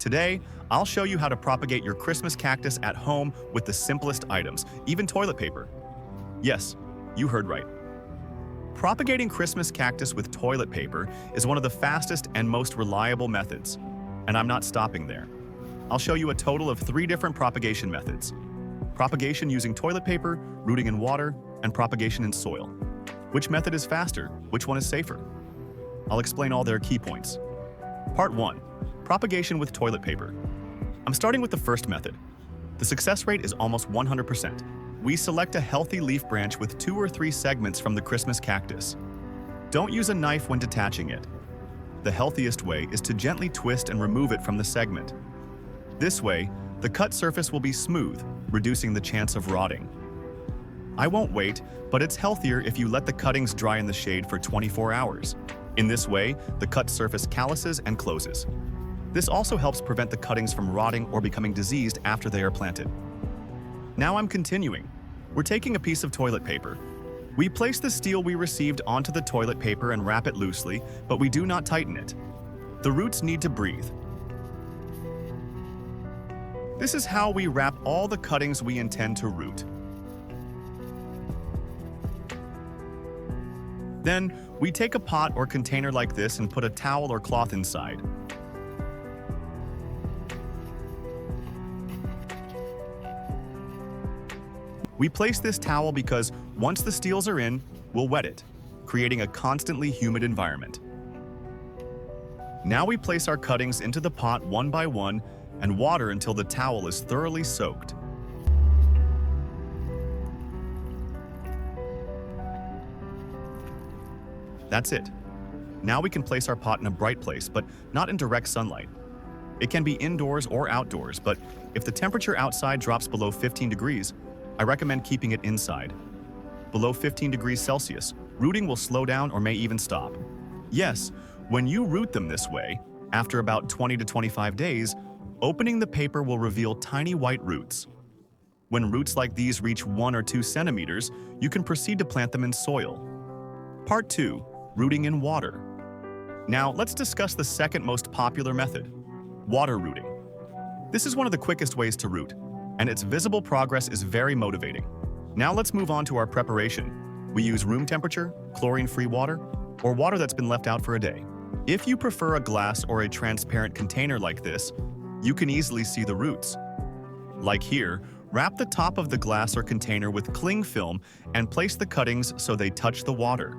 Today, I'll show you how to propagate your Christmas cactus at home with the simplest items, even toilet paper. Yes, you heard right. Propagating Christmas cactus with toilet paper is one of the fastest and most reliable methods. And I'm not stopping there. I'll show you a total of 3 different propagation methods. Propagation using toilet paper, rooting in water, and propagation in soil. Which method is faster? Which one is safer? I'll explain all their key points. Part 1. Propagation with toilet paper. I'm starting with the first method. The success rate is almost 100%. We select a healthy leaf branch with 2 or 3 segments from the Christmas cactus. Don't use a knife when detaching it. The healthiest way is to gently twist and remove it from the segment. This way, the cut surface will be smooth, reducing the chance of rotting. I won't wait, but it's healthier if you let the cuttings dry in the shade for 24 hours. In this way, the cut surface calluses and closes. This also helps prevent the cuttings from rotting or becoming diseased after they are planted. Now I'm continuing. We're taking a piece of toilet paper. We place the steel we received onto the toilet paper and wrap it loosely, but we do not tighten it. The roots need to breathe. This is how we wrap all the cuttings we intend to root. Then, we take a pot or container like this and put a towel or cloth inside. We place this towel because once the steels are in, we'll wet it, creating a constantly humid environment. Now we place our cuttings into the pot one by one and water until the towel is thoroughly soaked. That's it. Now we can place our pot in a bright place, but not in direct sunlight. It can be indoors or outdoors, but if the temperature outside drops below 15 degrees, I recommend keeping it inside. Below 15 degrees Celsius, rooting will slow down or may even stop. Yes, when you root them this way, after about 20 to 25 days, opening the paper will reveal tiny white roots. When roots like these reach 1 or 2 centimeters, you can proceed to plant them in soil. Part 2. Rooting in water. Now, let's discuss the second most popular method, water rooting. This is one of the quickest ways to root, and its visible progress is very motivating. Now let's move on to our preparation. We use room temperature, chlorine-free water, or water that's been left out for a day. If you prefer a glass or a transparent container like this, you can easily see the roots. Like here, wrap the top of the glass or container with cling film and place the cuttings so they touch the water.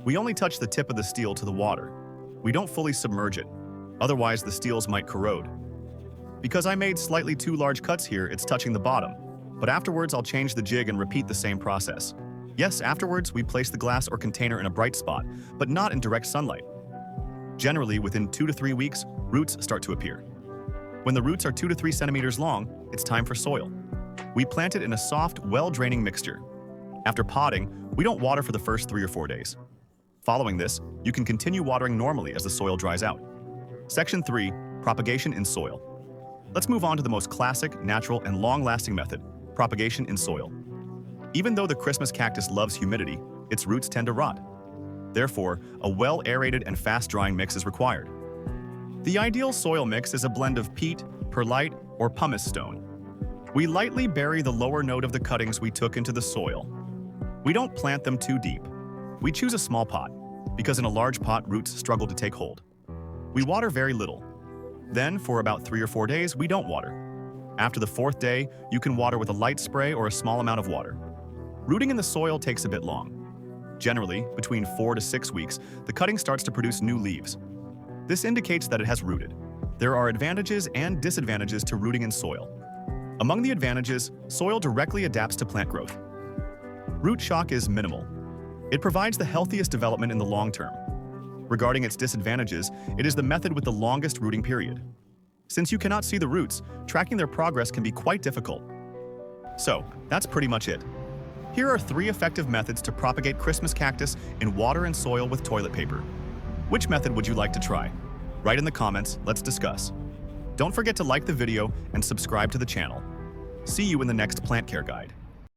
We only touch the tip of the steel to the water. We don't fully submerge it, otherwise the steels might corrode. Because I made slightly too large cuts here, it's touching the bottom, but afterwards I'll change the jig and repeat the same process. Yes, afterwards we place the glass or container in a bright spot, but not in direct sunlight. Generally, within 2 to 3 weeks, roots start to appear. When the roots are 2 to 3 centimeters long, it's time for soil. We plant it in a soft, well-draining mixture. After potting, we don't water for the first 3 or 4 days. Following this, you can continue watering normally as the soil dries out. Section 3. Propagation in soil. Let's move on to the most classic, natural, and long-lasting method, propagation in soil. Even though the Christmas cactus loves humidity, its roots tend to rot. Therefore, a well-aerated and fast-drying mix is required. The ideal soil mix is a blend of peat, perlite, or pumice stone. We lightly bury the lower node of the cuttings we took into the soil. We don't plant them too deep. We choose a small pot, because in a large pot, roots struggle to take hold. We water very little. Then, for about 3 or 4 days, we don't water. After the 4th day, you can water with a light spray or a small amount of water. Rooting in the soil takes a bit long. Generally, between 4 to 6 weeks, the cutting starts to produce new leaves. This indicates that it has rooted. There are advantages and disadvantages to rooting in soil. Among the advantages, soil directly adapts to plant growth. Root shock is minimal. It provides the healthiest development in the long term. Regarding its disadvantages, it is the method with the longest rooting period. Since you cannot see the roots, tracking their progress can be quite difficult. So, that's pretty much it. Here are 3 effective methods to propagate Christmas cactus in water and soil with toilet paper. Which method would you like to try? Write in the comments, let's discuss. Don't forget to like the video and subscribe to the channel. See you in the next plant care guide.